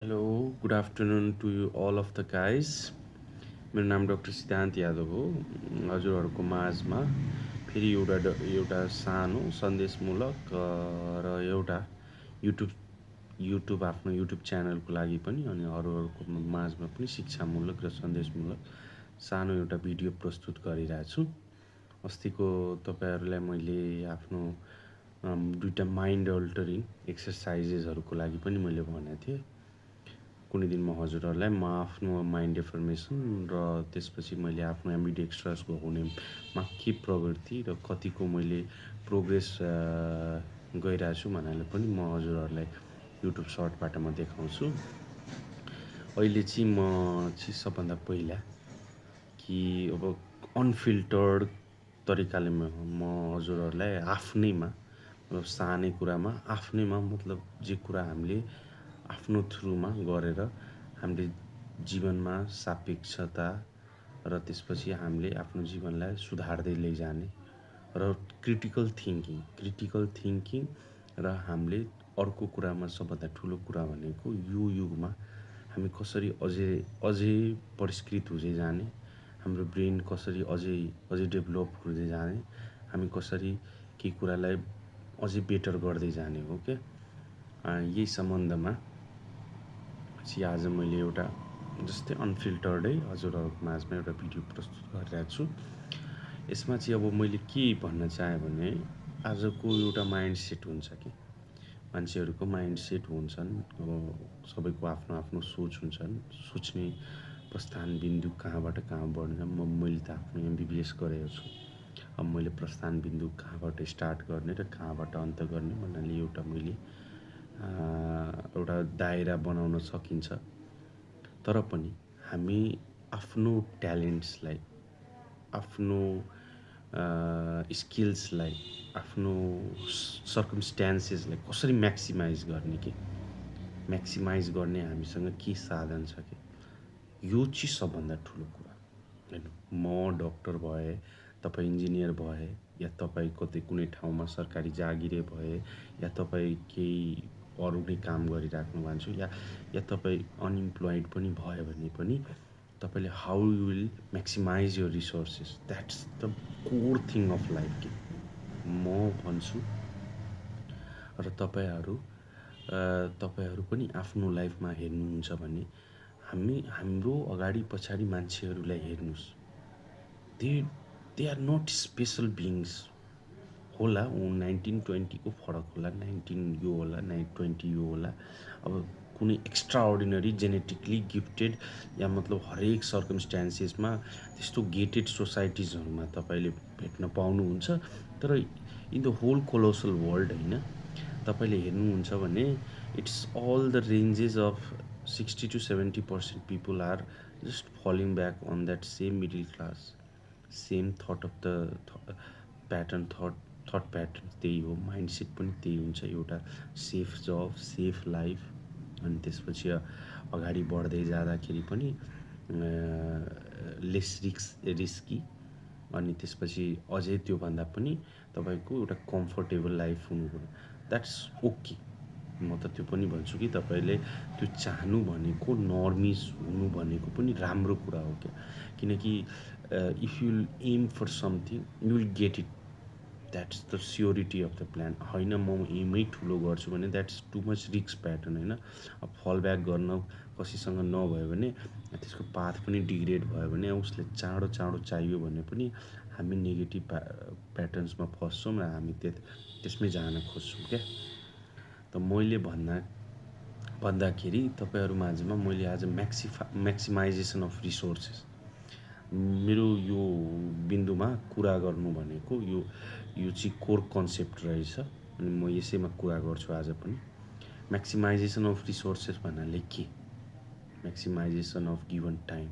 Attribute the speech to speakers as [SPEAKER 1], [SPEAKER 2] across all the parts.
[SPEAKER 1] Hello, good afternoon to you all of the guys. मेरो नाम doctor सिद्धान्त यादव हो। हजुरहरूको माझमा फेरि एउटा सानो सन्देशमूलक र एउटा युट्युब युट्युब आफ्नो युट्युब च्यानलको लागि पनि अनि अरूहरूको माझमा पनि शिक्षामूलक र सन्देशमूलक सानो एउटा भिडियो प्रस्तुत गरिरहेको छु। अस्तिको तपाईँहरूलाई मैले आफ्नो दुईवटा माइन्ड अल्टरिङ एक्सर्साइजेसहरूको लागि पनि मैले भनेको थिएँ। कुनै दिन म हजुरहरूलाई आफ्नो माइन्ड डेफर्मेसन र त्यसपछि मैले आफ्नो एम्बिडेक्स्ट्रसको हुनेमा के प्रवृत्ति र कतिको मैले प्रोग्रेस गइरहेको छु भनेर पनि म हजुरहरूलाई युट्युब सर्टबाट म देखाउँछु। अहिले चाहिँ म चाहिँ सबभन्दा पहिला कि अब अनफिल्टर्ड तरिकाले म हजुरहरूलाई आफ्नैमा मतलब सानै कुरामा आफ्नैमा मतलब जे कुरा हामीले आफ्नो थ्रुमा गरेर हामीले जीवनमा सापेक्षता र त्यसपछि हामीले आफ्नो जीवनलाई सुधार्दै लैजाने र क्रिटिकल थिङ्किङ र हामीले अर्को कुरामा सबभन्दा ठुलो कुरा भनेको यो युगमा हामी कसरी अझै परिष्कृत हुँदै जाने, हाम्रो ब्रेन कसरी अझै डेभलप हुँदै जाने, हामी कसरी केही कुरालाई अझै बेटर गर्दै जाने हो क्या। यही सम्बन्धमा चाहिँ आज मैले एउटा जस्तै अनफिल्टर्डै हजुरहरूको माझमा एउटा भिडियो प्रस्तुत गरिरहेको छु। यसमा चाहिँ अब मैले के भन्न चाहेँ भने आजको एउटा माइन्ड सेट हुन्छ कि मान्छेहरूको माइन्ड सेट हुन्छन्। अब सबैको आफ्नो आफ्नो सोच हुन्छन्, सोच्ने प्रस्थान बिन्दु कहाँबाट कहाँ बढ्ने। मैले त आफ्नो एमबिबिएस गरेको छु। अब मैले प्रस्थान बिन्दु कहाँबाट स्टार्ट गर्ने र कहाँबाट अन्त गर्ने भन्नाले एउटा मैले एउटा दायरा बनाउन सकिन्छ। तर पनि हामी आफ्नो ट्यालेन्ट्सलाई, आफ्नो स्किल्सलाई, आफ्नो सर्कमस्ट्यान्सेसलाई कसरी म्याक्सिमाइज गर्ने कि म्याक्सिमाइज गर्ने हामीसँग के साधन छ कि यो चाहिँ सबभन्दा ठुलो कुरा होइन। म डक्टर भए, तपाईँ इन्जिनियर भए, या तपाईँ कतै कुनै ठाउँमा सरकारी जागिरे भए, या तपाईँ केही अरू नै काम गरिराख्नु भएको छु, या तपाईँ अनइम्प्लोइड पनि भयो भने पनि तपाईँले how you will maximize your resources, that's the core thing of life कि म भन्छु। र तपाईँहरू पनि आफ्नो लाइफमा हेर्नुहुन्छ भने हाम्रो अगाडि पछाडि मान्छेहरूलाई हेर्नुहोस्। They are not special beings होला। 19-20 फरक होला, 19 यो होला, 20 यो होला। अब कुनै एक्स्ट्रा अर्डिनरी जेनेटिकली गिफ्टेड या मतलब हरेक सर्कमस्ट्यान्सेसमा त्यस्तो गेटेड सोसाइटिजहरूमा तपाईँले भेट्न पाउनुहुन्छ। तर in the whole colossal world होइन, तपाईँले हेर्नुहुन्छ भने it's all the ranges of 60-70% people are just falling back on that same middle class, same thought of the thought pattern त्यही हो, माइन्डसेट पनि त्यही हुन्छ। एउटा सेफ जब, सेफ लाइफ, अनि त्यसपछि अगाडि बढ्दै जाँदाखेरि पनि लेस रिस्की, अनि त्यसपछि अझै त्योभन्दा पनि तपाईँको एउटा कम्फर्टेबल लाइफ हुनु, द्याट्स ओके। म त त्यो पनि भन्छु कि तपाईँले त्यो चाहनु भनेको नर्मिस हुनु भनेको पनि राम्रो कुरा हो क्या। किनकि if you aim for something you will get it, that's the surety of the plan. होइन म एमै ठुलो गर्छु भने that's too much risk pattern होइन। अब फल ब्याक गर्न कसैसँग नभयो भने त्यसको पाथ पनि डिग्रेड भयो भने उसले चाँडो चाहियो भने पनि हामी नेगेटिभ प्याटर्न्समा फस्छौँ र हामी त्यसमै जान खोज्छौँ क्या। त मैले भन्दाखेरि तपाईँहरू माझमा मैले आज म्याक्सिमाइजेसन अफ रिसोर्सेस मेरो यो बिन्दुमा कुरा गर्नु भनेको यो चाहिँ कोर कन्सेप्ट रहेछ। अनि म यसैमा कुरा गर्छु आज पनि। म्याक्सिमाइजेसन अफ रिसोर्सेस भन्नाले के? Maximisation of given time,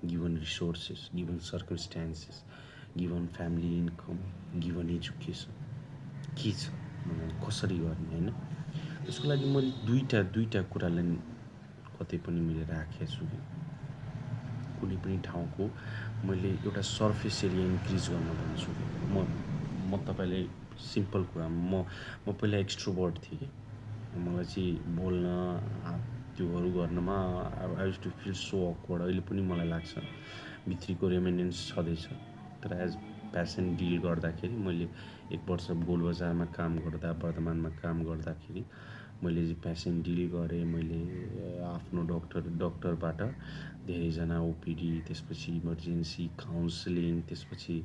[SPEAKER 1] given resources, given सर्कमस्ट्यान्सेस, given family income, given education के छ भन्नाले कसरी गर्ने होइन। त्यसको लागि मैले दुईवटा कुरालाई कतै पनि मैले राखेको छु कि कुनै पनि ठाउँको मैले एउटा सर्फेस एरिया इन्क्रिज गर्न भन्छु। म तपाईँलाई सिम्पल कुरा, म पहिला एक्सट्रोभर्ट थिएँ कि मलाई चाहिँ बोल्न त्योहरू गर्नमा I used to feel so awkward. अहिले पनि मलाई लाग्छ भित्रीको रेमिनेन्स छँदैछ। तर एज प्यासन डिल गर्दाखेरि मैले 1 वर्ष गोलबजारमा काम गर्दा, वर्धमानमा काम गर्दाखेरि मैले प्यासन डिल गरेँ। मैले आफ्नो डक्टरबाट धेरैजना ओपिडी, त्यसपछि इमर्जेन्सी काउन्सिलिङ, त्यसपछि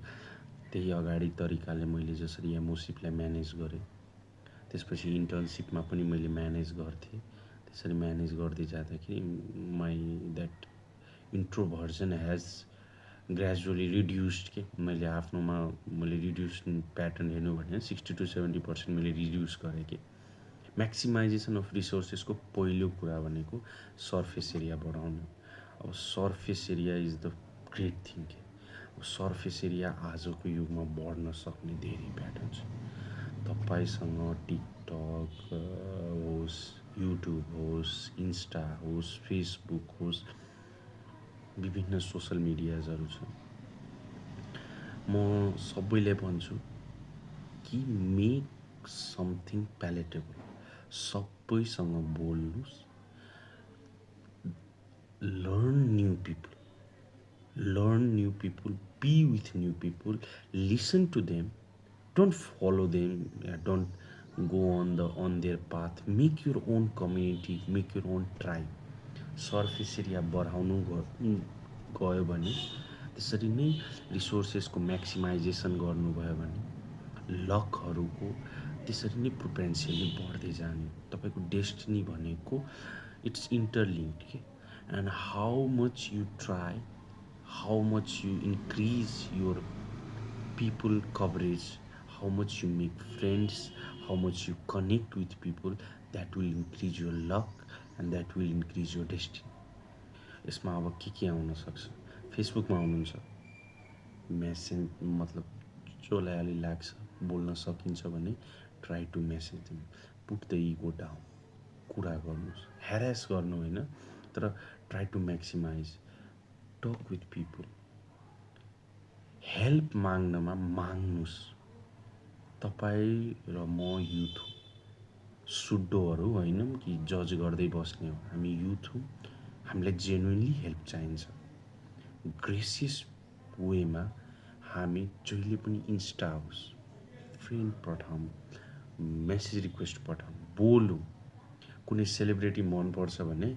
[SPEAKER 1] त्यही अगाडि तरिकाले मैले जसरी एमओसिपलाई म्यानेज गरेँ, त्यसपछि इन्टर्नसिपमा पनि मैले म्यानेज गर्थेँ। त्यसरी म्यानेज गर्दै जाँदाखेरि my that introversion has gradually reduced के मैले आफ्नोमा मैले रिड्युस प्याटर्न हेर्नु भने 60 to 70% मैले रिड्युस गरेँ कि म्याक्सिमाइजेसन अफ रिसोर्सेसको पहिलो कुरा भनेको सर्फेस एरिया बढाउनु। अब surface area is the great thing के। अब सर्फेस एरिया आजको युगमा बढ्न सक्ने धेरै प्याटर्न छ। तपाईँसँग टिकटक होस्, युट्युब होस्, इन्स्टा होस्, फेसबुक होस्, विभिन्न सोसल मिडियाजहरू छन्। म सबैले भन्छु कि मेक समथिङ प्यालेटेबल। सबैसँग बोल्नुहोस्, learn new people, be with new people, listen to them, don't follow them, don't go on their path, make your own community, make your own tribe. Surface area बढाउनु गयो भने, त्यसरी नै रिसोर्सेसको maximisation गर्नुभयो भने लकहरूको त्यसरी नै प्रोपेन्सियली बढ्दै जाने। तपाईँको डेस्टिनी भनेको इट्स इन्टरलिङ्क्ड के। And how much you try, how much you increase your people coverage, how much you make friends, how much you connect with people, that will increase your luck and that will increase your destiny. यसमा अब के आउन सक्छ? फेसबुकमा आउनुहुन्छ, message मतलब जोलाई अलि लाग्छ बोल्न सकिन्छ भने try to message them, put the ego down, कुरा गर्नुहोस्, ह्यारेस गर्नु होइन, तर try to maximize, talk with people, help माग्नमा माग्नुहोस्। तपाईँ र म युथ हो, सुड्डोहरू होइनौँ कि जज गर्दै बस्ने हो। हामी युथ हौँ, हामीलाई जेन्युनली हेल्प चाहिन्छ। ग्रेसियस वेमा हामी जहिले पनि इन्स्टा होस्, फ्रेन्ड पठाउँ, मेसेज रिक्वेस्ट पठाउँ, बोलौँ। कुनै सेलिब्रिटी मनपर्छ भने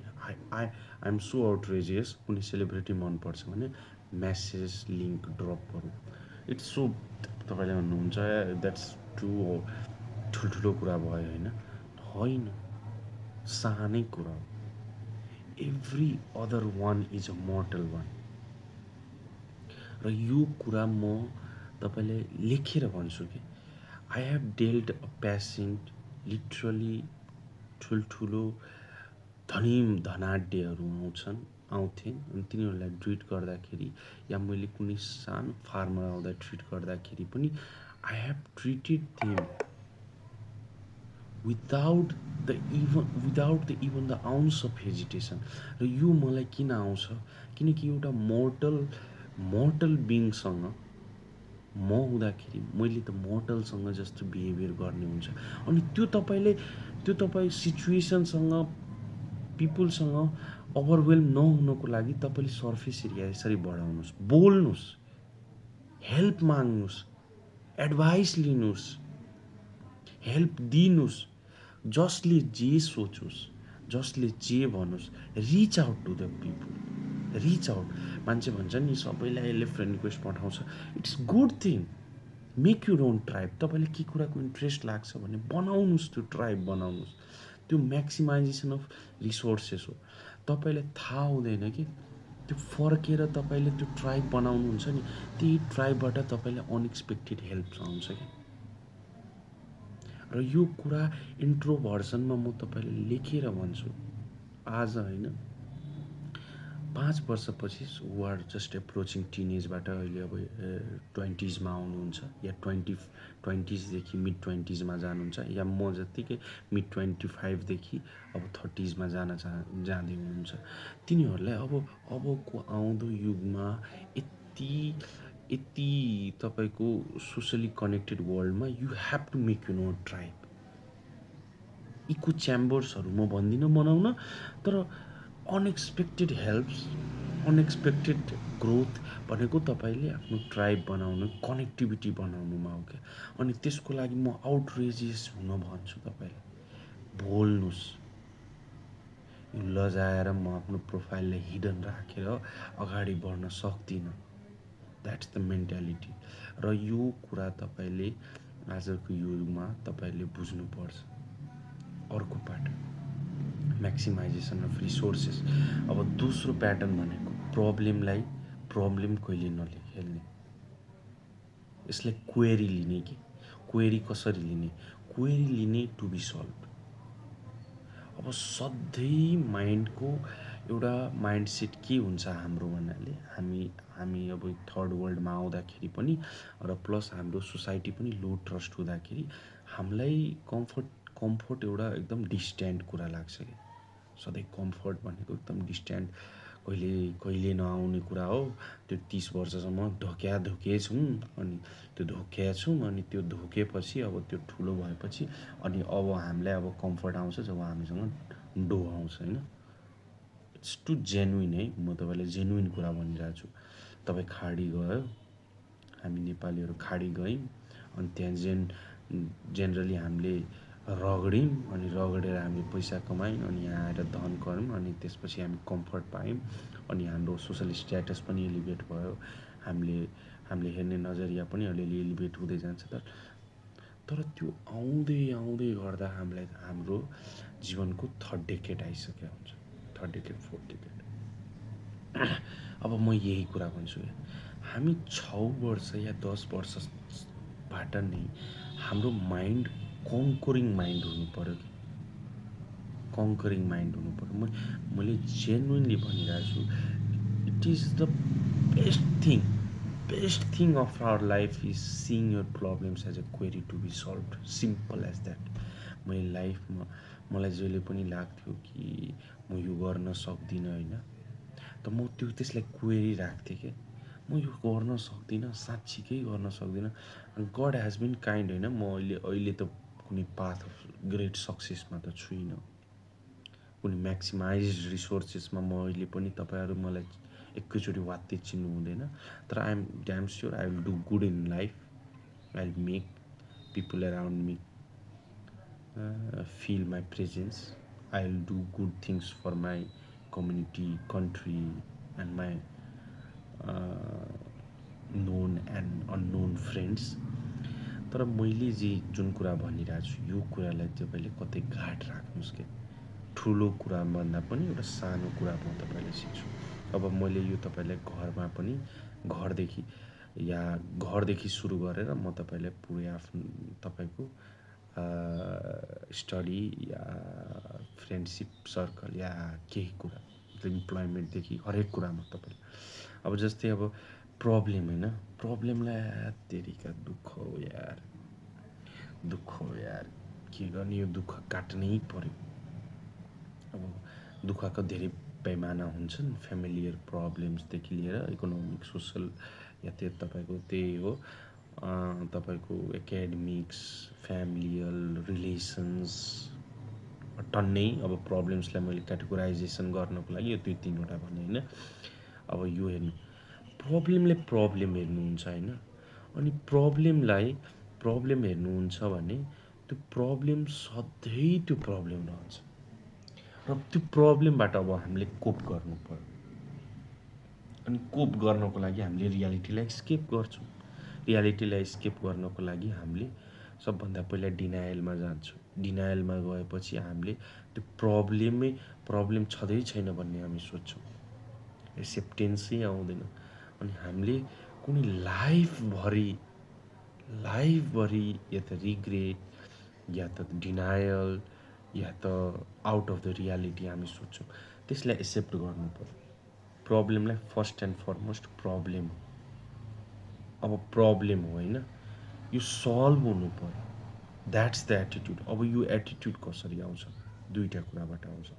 [SPEAKER 1] आई एम सो आउटरेजियस, कुनै सेलिब्रिटी मनपर्छ भने मेसेज लिङ्क ड्रप गरौँ। इट्स सो, तपाईँले भन्नुहुन्छ द्याट्स ठुल्ठुलो कुरा भयो होइन, सानै कुरा हो। Every other one is a mortal one. र यो कुरा म तपाईँले लेखेर भन्छु कि I have dealt a patient, literally ठुल्ठुलो धनाढ्यहरू आउँथे अनि तिनीहरूलाई ट्रिट गर्दाखेरि, या मैले कुनै सानो फार्मर आउँदा ट्रिट गर्दाखेरि पनि I have treated them without the even the ounce of hesitation. र यो मलाई किन आउँछ? किनकि एउटा मोर्टल बिङसँग म हुँदाखेरि मैले त मोर्टलसँग जस्तो बिहेभियर गर्ने हुन्छ। अनि त्यो तपाईँ सिचुएसनसँग, पिपुलसँग ओभरवेल्म नहुनको लागि तपाईँले सर्फेस एरिया यसरी बढाउनुहोस्, बोल्नुहोस्, हेल्प माग्नुहोस्, एडभाइस लिनुहोस्, हेल्प दिनुहोस्। जसले जे सोचोस्, जसले जे भनोस्, reach out to the people, reach out. मान्छे भन्छ नि सबैलाई यसले फ्रेन्ड रिक्वेस्ट पठाउँछ, it's good thing. Make your own tribe. तपाईँले के कुराको इन्ट्रेस्ट लाग्छ भने बनाउनुहोस्, त्यो ट्राइब बनाउनुहोस्। त्यो म्याक्सिमाइजेसन अफ रिसोर्सेस हो। तपाईँलाई थाहा हुँदैन कि त्यो फर्केर तपाईँले त्यो ट्राइब बनाउनुहुन्छ नि, त्यही ट्राइबबाट तपाईँलाई अनएक्सपेक्टेड हेल्प आउँछ कि। र यो कुरा इन्ट्रोभर्जनमा म तपाईँलाई लेखेर भन्छु आज होइन, 5 वर्षपछि वु आर जस्ट एप्रोचिङ टिनेजबाट अहिले अब 20s मा आउनुहुन्छ, या 20s देखि मिड 20s मा जानुहुन्छ, या म जत्तिकै मिड 25 देखि अब 30s मा जाँदै हुनुहुन्छ। तिनीहरूलाई अबको आउँदो युगमा यति तपाईँको सोसली कनेक्टेड वर्ल्डमा you have to make your own tribe. Echo च्याम्बर्सहरू म भन्दिनँ बनाउन, तर अनएक्सपेक्टेड हेल्प्स, अनएक्सपेक्टेड ग्रोथ भनेको तपाईँले आफ्नो ट्राइब बनाउनु, कनेक्टिभिटी बनाउनुमा हो क्या। अनि त्यसको लागि म आउटरेजियस हुन भन्छु तपाईँलाई, बोल्नुहोस्। यो लजाएर म आफ्नो प्रोफाइललाई हिडन राखेर अगाडि बढ्न सक्दिनँ। That's the mentality. र यो कुरा तपाईँले आजको युगमा तपाईँले बुझ्नुपर्छ। अर्को प्याटर्न म्याक्सिमाइजेसन अफ रिसोर्सेस। अब दोस्रो प्याटर्न भनेको प्रब्लम कहिले नखेल्ने। यसलाई क्वेरी लिने कि क्वेरी कसरी लिने, क्वेरी लिने टु बी सल्भ। अब सधैँ माइन्डको एउटा माइन्डसेट के हुन्छ हाम्रो भन्नाले हामी अब थर्ड वर्ल्डमा आउँदाखेरि पनि र प्लस हाम्रो सोसाइटी पनि लो ट्रस्ट हुँदाखेरि हामीलाई कम्फर्ट एउटा एकदम डिस्ट्यान्ट कुरा लाग्छ कि सधैँ कम्फर्ट भनेको एकदम डिस्ट्यान्ट, कहिले नआउने कुरा हो। त्यो 30 वर्षसम्म धोके छौँ, अनि त्यो धोके छौँ, अनि त्यो धोकेपछि अब त्यो ठुलो भएपछि अनि अब हामीलाई अब कम्फर्ट आउँछ जब हामीसँग डो आउँछ होइन। इट्स टु जेन्युन है, म तपाईँलाई जेन्युन कुरा भनिरहेको छु। तपाईँ खाडी गयो, हामी नेपालीहरू खाडी गयौँ, अनि त्यहाँ जेनरली हामीले रगड्यौँ, अनि रगडेर हामीले पैसा कमायौँ, अनि यहाँ आएर धन गऱ्यौँ, अनि त्यसपछि हामी कम्फर्ट पायौँ, अनि हाम्रो सोसल स्ट्याटस पनि एलिभेट भयो, हामीले हेर्ने नजरिया पनि अलिअलि एलिभेट हुँदै जान्छ। तर त्यो आउँदै गर्दा हामीलाई हाम्रो जीवनको थर्ड डेकेड आइसकेको हुन्छ, थर्ड डेकेड, फोर्थ डेकेड। अब म यही कुरा भन्छु, हामी 6 वर्ष या 10 वर्षबाट नै हाम्रो माइन्ड कङ्करिङ माइन्ड हुनु पऱ्यो कि कङ्करिङ माइन्ड हुनु पऱ्यो। मैले जेन्युनली भनिरहेको छु, it is the best thing of our life is seeing your problems as a query to be solve, simple as that. मैले लाइफमा मलाई जहिले पनि लाग्थ्यो कि म यो गर्न सक्दिनँ होइन, त म त्यसलाई क्वेरी राख्थेँ कि म यो गर्न सक्दिनँ, साँच्चीकै गर्न सक्दिनँ। गड हेज बिन काइन्ड होइन, म अहिले त कुनै पाथ अफ ग्रेट सक्सेसमा त छुइनँ, कुनै म्याक्सिमाइज रिसोर्सेसमा म अहिले पनि तपाईँहरू मलाई एकैचोटि वात्तै चिन्नु हुँदैन। तर I am damn sure I will do good in life, I will make people around me feel my presence. I'll do good things for my community, country, and my known and unknown friends. तर मैले जुन कुरा भनिरहेको छु यो कुरालाई तपाईँले कतै घाट राख्नुहोस् कि ठुलो कुराभन्दा पनि एउटा सानो कुरा म तपाईँलाई सिक्छु। अब मैले यो तपाईँलाई घरमा पनि घरदेखि सुरु गरेर म तपाईँलाई पुरै आफ्नो तपाईँको स्टडी या फ्रेन्डसिप सर्कल या केही कुरा, इम्प्लोइमेन्टदेखि हरेक कुरामा तपाईँले अब जस्तै अब प्रब्लम होइन, प्रब्लमलाई तेरिका दुःख हो यार, के गर्ने, यो दुःख काट्नै पर्यो। अब दुःखका धेरै पैमाना हुन्छन्, फ्यामिलियर प्रब्लम्सदेखि लिएर इकोनोमिक, सोसल, या त्यो तपाईँको त्यही हो तपाईँको एकाडेमिक्स, फ्यामिलियल, रिलेसन्स, टन्नै अब प्रब्लम्सलाई मैले क्याटेगोराइजेसन गर्नको लागि यो 3वटा भने होइन। अब यो हेर्नु, प्रब्लम हेर्नुहुन्छ होइन, अनि प्रब्लम हेर्नुहुन्छ भने त्यो प्रब्लम सधैँ त्यो प्रब्लम रहन्छ, र त्यो प्रब्लमबाट अब हामीले कोप गर्नु पर्यो। अनि कोप गर्नको लागि हामीले रियालिटीलाई स्केप गर्छौँ। रियालिटीलाई स्केप गर्नको लागि हामीले सबभन्दा पहिला डिनायलमा जान्छौँ। डिनायलमा गएपछि हामीले त्यो प्रब्लम छँदै छैन भन्ने हामी सोच्छौँ, एक्सेप्टेन्सै आउँदैन। अनि हामीले कुनै लाइफभरि या त रिग्रेट, या त डिनायल, या त आउट अफ द रियालिटी हामी सोच्छौँ। त्यसलाई एक्सेप्ट गर्नु पर्यो। प्रब्लमलाई फर्स्ट एन्ड फरमोस्ट प्रब्लम हो, अब प्रब्लम हो होइन, यो सल्भ हुनु पर्यो। That's the attitude. अब यो एटिट्युड कसरी आउँछ? 2टा कुराबाट आउँछ।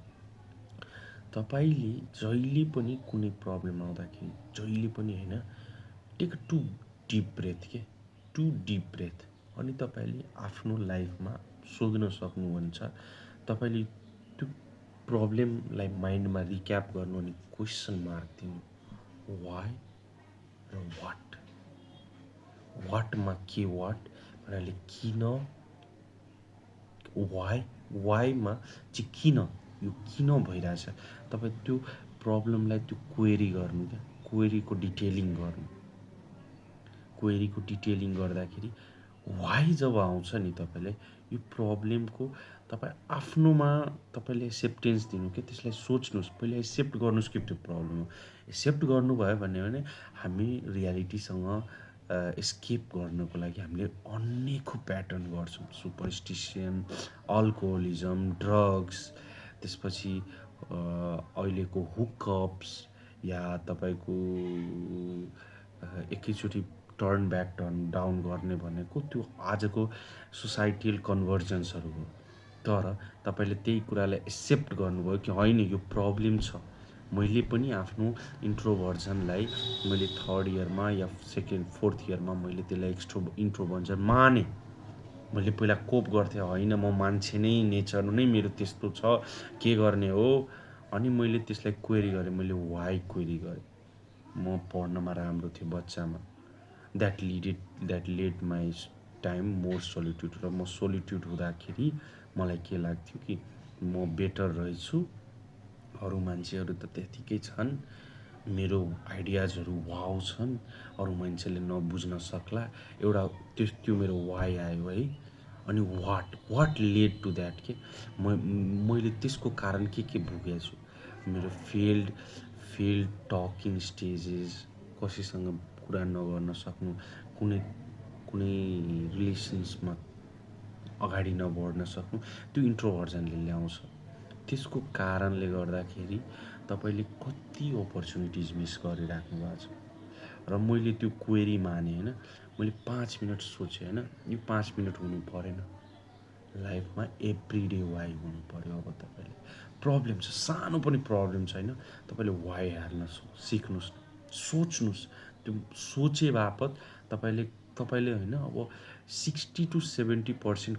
[SPEAKER 1] तपाईँले जहिले पनि कुनै प्रब्लम आउँदाखेरि जहिले पनि होइन, टेक टु डिप ब्रेथ अनि तपाईँले आफ्नो लाइफमा सोध्न सक्नुहुन्छ
[SPEAKER 2] तपाईँले त्यो प्रब्लमलाई माइन्डमा रिक्याप गर्नु अनि क्वेसन मार्क दिनु, वाइ र वाटमा के वाट भन्नाले किन, वाइमा चाहिँ किन, यो किन भइरहेछ, तपाईँ त्यो प्रब्लमलाई त्यो क्वेरी गर्नु, क्या क्वेरीको डिटेलिङ गर्दाखेरि वाइ जब आउँछ नि तपाईँलाई यो प्रब्लमको तपाईँ आफ्नोमा तपाईँले एक्सेप्टेन्स दिनु, क्या त्यसलाई सोच्नुहोस्, पहिला एक्सेप्ट गर्नुहोस् कि त्यो प्रब्लम हो। एक्सेप्ट गर्नुभयो भने हामी रियालिटीसँग एस्केप गर्नको लागि हामीले अनेकौँ प्याटर्न गर्छौँ, सुपरस्टिसन, अल्कोहोलिजम, ड्रग्स, त्यसपछि अहिलेको हुकअप्स या तपाईँको एकैचोटि टर्न ब्याक टर्न डाउन गर्ने भनेको त्यो आजको सोसाइटियल कन्भर्जन्सहरू हो। तर तपाईँले त्यही कुरालाई एक्सेप्ट गर्नुभयो कि होइन यो प्रब्लम छ, मैले पनि आफ्नो इन्ट्रोभर्जनलाई मैले थर्ड इयरमा या सेकेन्ड फोर्थ इयरमा मैले त्यसलाई इन्ट्रोभर्जन माने, मैले पहिला कोप गर्थेँ, होइन म मान्छे नै, नेचर नै मेरो त्यस्तो छ, के गर्ने हो, अनि मैले त्यसलाई क्वेरी गरेँ, मैले वाइ क्वेरी गरेँ। म पढ्नमा राम्रो थिएँ बच्चामा, that led my time more solitude, र म सोलिट्युड हुँदाखेरि मलाई के लाग्थ्यो कि म बेटर रहेछु, अरू मान्छेहरू त त्यतिकै छन्, मेरो आइडियाजहरू वाउ छन्, अरू मान्छेले नबुझ्न सक्ला, एउटा त्यो मेरो वाइ आयो है। अनि वाट लेड टु द्याट, के मैले त्यसको कारण के भोगेको छु, मेरो फेल्ड टकिङ स्टेजेस, कसैसँग कुरा नगर्न सक्नु, कुनै रिलेसन्समा अगाडि नबढ्न सक्नु, त्यो इन्ट्रोभर्जनले ल्याउँछ। त्यसको कारणले गर्दाखेरि तपाईँले कति अपर्च्युनिटिज मिस गरिराख्नु भएको छ। र मैले त्यो क्वेरी माने, होइन, मैले 5 मिनट सोचेँ, होइन, यो 5 मिनट हुनु परेन, लाइफमा एभ्री डे वाइ हुनु पऱ्यो। अब तपाईँले प्रब्लम छ, सानो पनि प्रब्लम छैन, तपाईँले वाइ हाल्न सिक्नुहोस्, सोच्नुहोस्, त्यो सोचे बापत तपाईँले होइन, अब 60 to 70%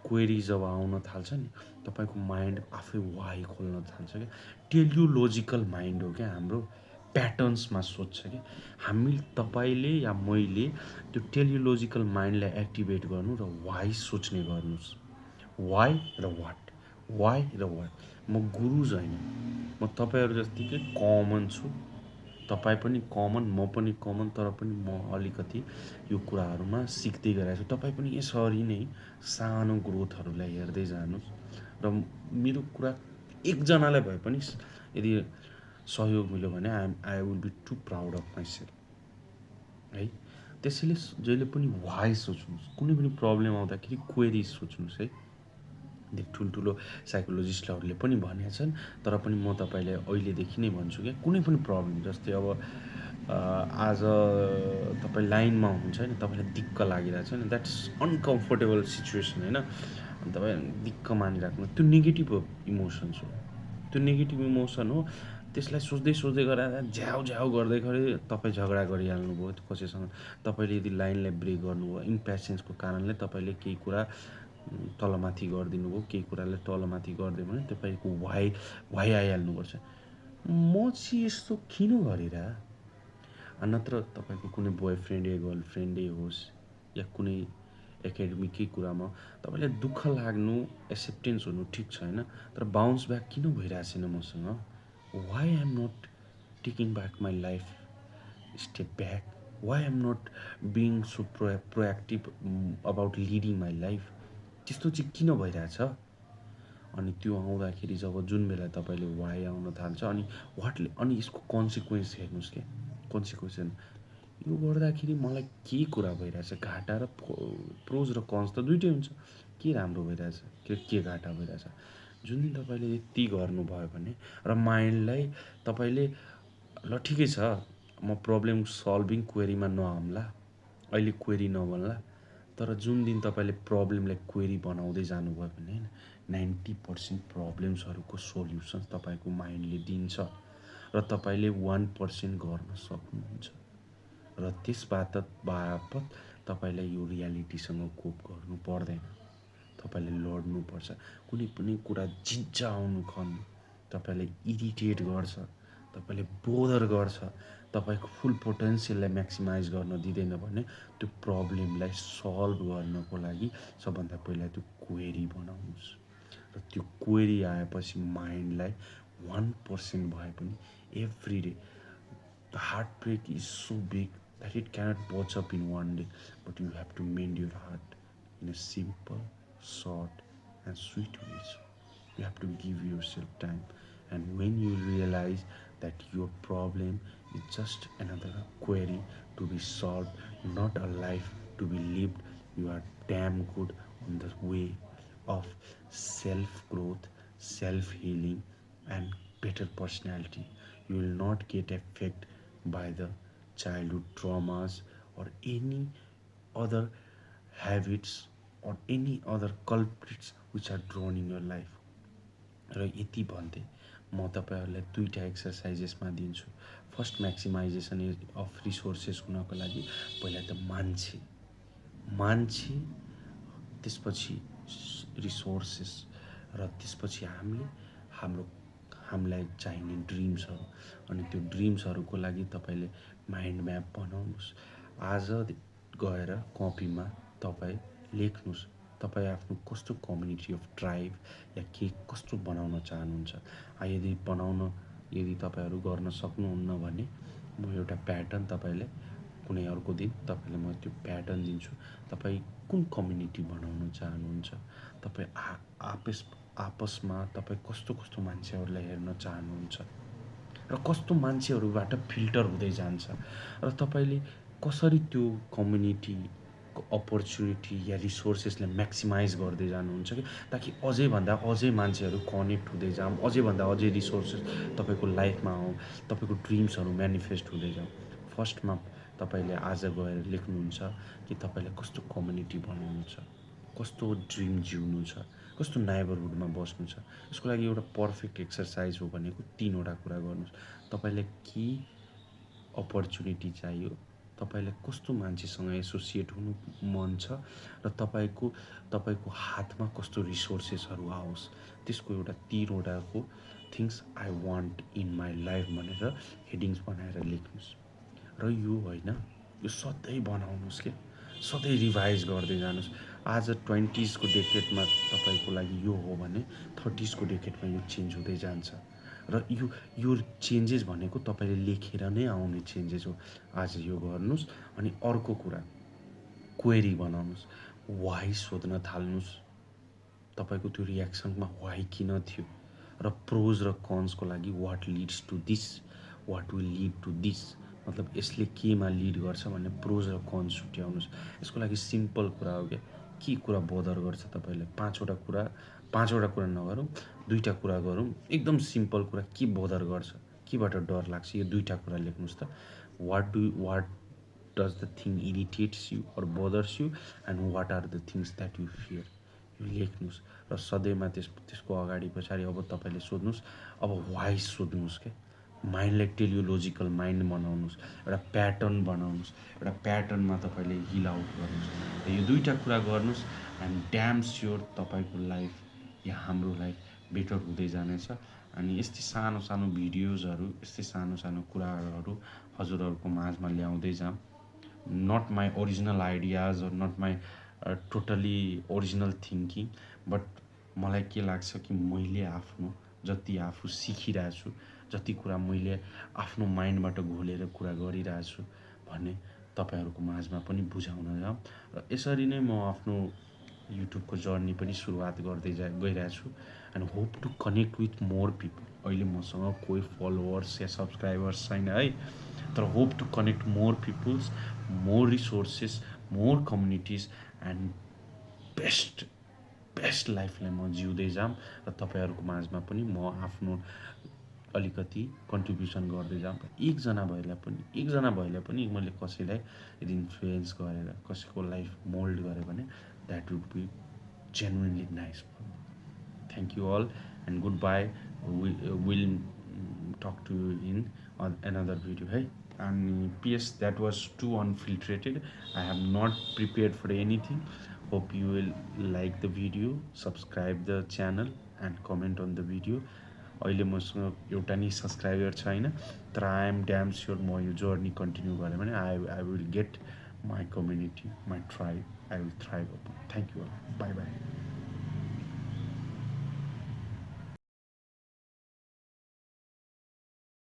[SPEAKER 2] क्वेरी जब आउन थाल्छ नि, तपाईँको माइन्ड आफै वाइ खोल्न थाल्छ, क्या टेलियोलोजिकल माइन्ड हो क्या हाम्रो, प्याटर्न्समा सोध्छ कि तपाईँले या मैले त्यो टेलियोलोजिकल माइन्डलाई एक्टिभेट गर्नु र वाइ सोच्ने गर्नुहोस्, वाइ र वाट। म गुरु छैन, म तपाईँहरू जत्तिकै कमन छु, तपाईँ पनि कमन, म पनि कमन, तर पनि म अलिकति यो कुराहरूमा सिक्दै गइरहेको छु। तपाईँ पनि यसरी नै सानो ग्रोथहरूलाई हेर्दै जानुहोस्, र मेरो कुरा एकजनालाई भए पनि यदि सहयोग मिल्यो भने I will be to proud of myself, है। त्यसैले जहिले पनि वाइ सोच्नुहोस्, कुनै पनि प्रब्लम आउँदाखेरि क्वेरी सोच्नुहोस्, है। ठुल्ठुलो साइकोलोजिस्टहरूले पनि भनेका छन्, तर पनि म तपाईँलाई अहिलेदेखि नै भन्छु क्या, कुनै पनि प्रब्लम, जस्तै अब आज तपाईँ लाइनमा हुनुहुन्छ होइन, तपाईँलाई दिक्क लागिरहेको छ नि, द्याट्स अनकम्फोर्टेबल सिचुएसन, होइन, अनि तपाईँ दिक्क मानिराख्नु, त्यो नेगेटिभ इमोसन्स हो, त्यो नेगेटिभ इमोसन हो। त्यसलाई सोच्दै गरेर झ्याउ गर्दै तपाईँ झगडा गरिहाल्नुभयो कसैसँग, तपाईँले यदि लाइनलाई ब्रेक गर्नुभयो, इम्प्यासेन्सको कारणले तपाईँले केही कुरा तलमाथि गरिदिनु भयो, केही कुरालाई तलमाथि गरिदियो भने तपाईँको वाइ आइहाल्नुपर्छ, म चाहिँ यस्तो किन गरिरह, नत्र तपाईँको कुनै बोयफ्रेन्ड या गर्लफ्रेन्डै होस् या कुनै एकाडेमिकै कुरामा तपाईँलाई दुःख लाग्नु, एक्सेप्टेन्स हुनु ठिक छ, होइन, तर बााउन्स ब्याक किन भइरहेको छैन मसँग, why I am not taking back my life step back, why I am not being so proactive about leading my life, त्यस्तो चाहिँ किन भइरहेछ। अनि त्यो आउँदाखेरि जब जुन बेला तपाईँले वाइ आउन थाल्छ, अनि यसको कन्सिक्वेन्स हेर्नुहोस्, क्या कन्सिक्वेन्स, यो गर्दाखेरि मलाई के कुरा भइरहेछ, घाटा र प्रोज र कन्स त दुइटै हुन्छ, के राम्रो भइरहेछ, के घाटा भइरहेछ। जुन दिन तपाईँले यति गर्नुभयो भने र माइन्डलाई तपाईँले ल ठिकै छ, म प्रब्लम सल्भिङ क्वेरीमा नआउँला, अहिले क्वेरी नबन्ला, तर जुन दिन तपाईँले प्रब्लमलाई क्वेरी बनाउँदै जानुभयो भने 90% प्रब्लम्सहरूको सोल्युसन तपाईँको माइन्डले दिन्छ, र तपाईँले 1% गर्न सक्नुहुन्छ, र त्यसबाट बापत तपाईँलाई यो रियालिटीसँग कोप गर्नु पर्दैन। तपाईँले लड्नुपर्छ। कुनै पनि कुरा जिज्जाउनु खन्नु तपाईँलाई इरिटेट गर्छ, तपाईँले बोदर गर्छ, तपाईँको फुल पोटेन्सियललाई म्याक्सिमाइज गर्न दिँदैन भने त्यो प्रब्लमलाई सल्भ गर्नको लागि सबभन्दा पहिला त्यो क्वेरी बनाउनुहोस्। र त्यो क्वेरी आएपछि माइन्डलाई 1% भए पनि every day the heartbreak is so big that it cannot patch up in one day, but you have to mend your heart in a simple, short, and sweet ways. You have to give yourself time, and when you realize that your problem is just another query to be solved, not a life to be lived, you are damn good on the way of self growth, self healing, and better personality. You will not get affected by the childhood traumas or any other habits or any other culprits which are drawn in your life. र यति भन्दै म तपाईँहरूलाई दुईवटा एक्सर्साइजेसमा दिन्छु। First maximisation of resources हुनको लागि पहिला त मान्छे त्यसपछि रिसोर्सेस र त्यसपछि हामीलाई चाहिने ड्रिम्सहरू। अनि त्यो ड्रिम्सहरूको लागि तपाईँले माइन्ड म्याप बनाउनुहोस्। आज गएर कपीमा तपाईँ लेख्नुहोस् तपाईँ आफ्नो कस्तो कम्युनिटी अफ ट्राइब या के कस्तो बनाउन चाहनुहुन्छ। यदि तपाईँहरू गर्न सक्नुहुन्न भने म एउटा प्याटर्न तपाईँलाई कुनै अर्को दिन तपाईँलाई म त्यो प्याटर्न दिन्छु। तपाईँ कुन कम्युनिटी बनाउन चाहनुहुन्छ, तपाईँ आपसमा तपाईँ कस्तो मान्छेहरूलाई हेर्न चाहनुहुन्छ र कस्तो मान्छेहरूबाट फिल्टर हुँदै जान्छ र तपाईँले कसरी त्यो कम्युनिटीको अपर्च्युनिटी या रिसोर्सेसलाई म्याक्सिमाइज गर्दै जानुहुन्छ कि ताकि अझै मान्छेहरू कनेक्ट हुँदै जाऊँ, अझै रिसोर्सेस तपाईँको लाइफमा आउँ, तपाईँको ड्रिम्सहरू म्यानिफेस्ट हुँदै जाऊँ। फर्स्टमा तपाईँले आज गएर लेख्नुहुन्छ कि तपाईँलाई कस्तो कम्युनिटी बनाउनु छ, कस्तो ड्रिम जिउनु छ, कस्तो नेबरहुडमा बस्नु छ। यसको लागि एउटा पर्फेक्ट एक्सर्साइज हो भनेको 3वटा कुरा गर्नुहोस्। तपाईँलाई के अपर्च्युनिटी चाहियो, तपाईँलाई कस्तो मान्छेसँग एसोसिएट हुनु मन छ र तपाईँको हातमा कस्तो रिसोर्सेसहरू आओस्, त्यसको एउटा 3वटाको things I want in my life भनेर हेडिङ्स बनाएर लेख्नुहोस्। र यो होइन, यो सधैँ बनाउनुहोस् के, सधैँ रिभाइज गर्दै जानुहोस्। आज 20s को डेकेडमा तपाईँको लागि यो हो भने 30s को डेकेडमा यो चेन्ज हुँदै जान्छ। र यो चेन्जेस भनेको तपाईँले लेखेर नै आउने चेन्जेस हो। आज यो गर्नुहोस्। अनि अर्को कुरा क्वेरी बनाउनुहोस्, वाइ सोध्न थाल्नुहोस्। तपाईँको त्यो रियाक्सनमा वाइ किन थियो र प्रोज र कन्सको लागि what leads to this, what will lead to this, मतलब यसले केमा लिड गर्छ भन्ने प्रोज र कन्स छुट्याउनुहोस्। यसको लागि सिम्पल कुरा हो क्या, के कुरा बोदर गर्छ तपाईँलाई, पाँचवटा कुरा नगरौँ, 2टा कुरा गरौँ। एकदम सिम्पल कुरा, के बोदर गर्छ, केबाट डर लाग्छ, यो 2टा कुरा लेख्नुहोस् त। What does the thing irritates you or bothers you and what are the things that you fear, यो लेख्नुहोस्। र सधैँमा त्यसको अगाडि पछाडि अब तपाईँले सोध्नुहोस्, अब वाइ सोध्नुहोस् क्या। माइन्डलाई टेलियोलोजिकल माइन्ड बनाउनुहोस्, एउटा प्याटर्न बनाउनुहोस्, एउटा प्याटर्नमा तपाईँले हिल आउट गर्नुहोस्। र यो 2टा कुरा गर्नुहोस् एन्ड ड्याम स्योर तपाईँको लाइफ या हाम्रो लाइफ बेटर हुँदै जानेछ। अनि यस्तै सानो भिडियोजहरू, यस्तै सानो कुराहरू हजुरहरूको माझमा ल्याउँदै जाऊँ। Not my original ideas or not my totally original thinking, but मलाई के लाग्छ कि मैले जति आफू सिकिरहेको छु, जति कुरा मैले आफ्नो माइन्डबाट घोलेर कुरा गरिरहेको छु भने तपाईँहरूको माझमा पनि बुझाउन जाऊँ। र यसरी नै म आफ्नो युट्युबको जर्नी पनि सुरुवात गर्दै गइरहेको छु and hope to connect with more people. अहिले मसँग कोही फलोवर्स या सब्सक्राइबर्स छैन है, तर hope to connect more peoples, more resources, more communities and best लाइफलाई म जिउँदै जाऊँ र तपाईँहरूको माझमा पनि म आफ्नो अलिकति कन्ट्रिब्युसन गर्दै जाऊँ। एकजना भएलाई पनि मैले कसैलाई यदि इन्फ्लुएन्स गरेर कसैको लाइफ मोल्ड गरेँ भने that would be genuinely nice. Thank you all and goodbye. Will talk to you in another video है। And PS that was too unfiltrated, I have not prepared for anything, Hope you will like the video, subscribe the channel and comment on the video. अहिले मसँग एउटा नि subscriber छैन, तर I am damn sure म यो journey continue गरेँ भने I will get my community, my tribe, I will thrive upon. Thank you all. Bye by.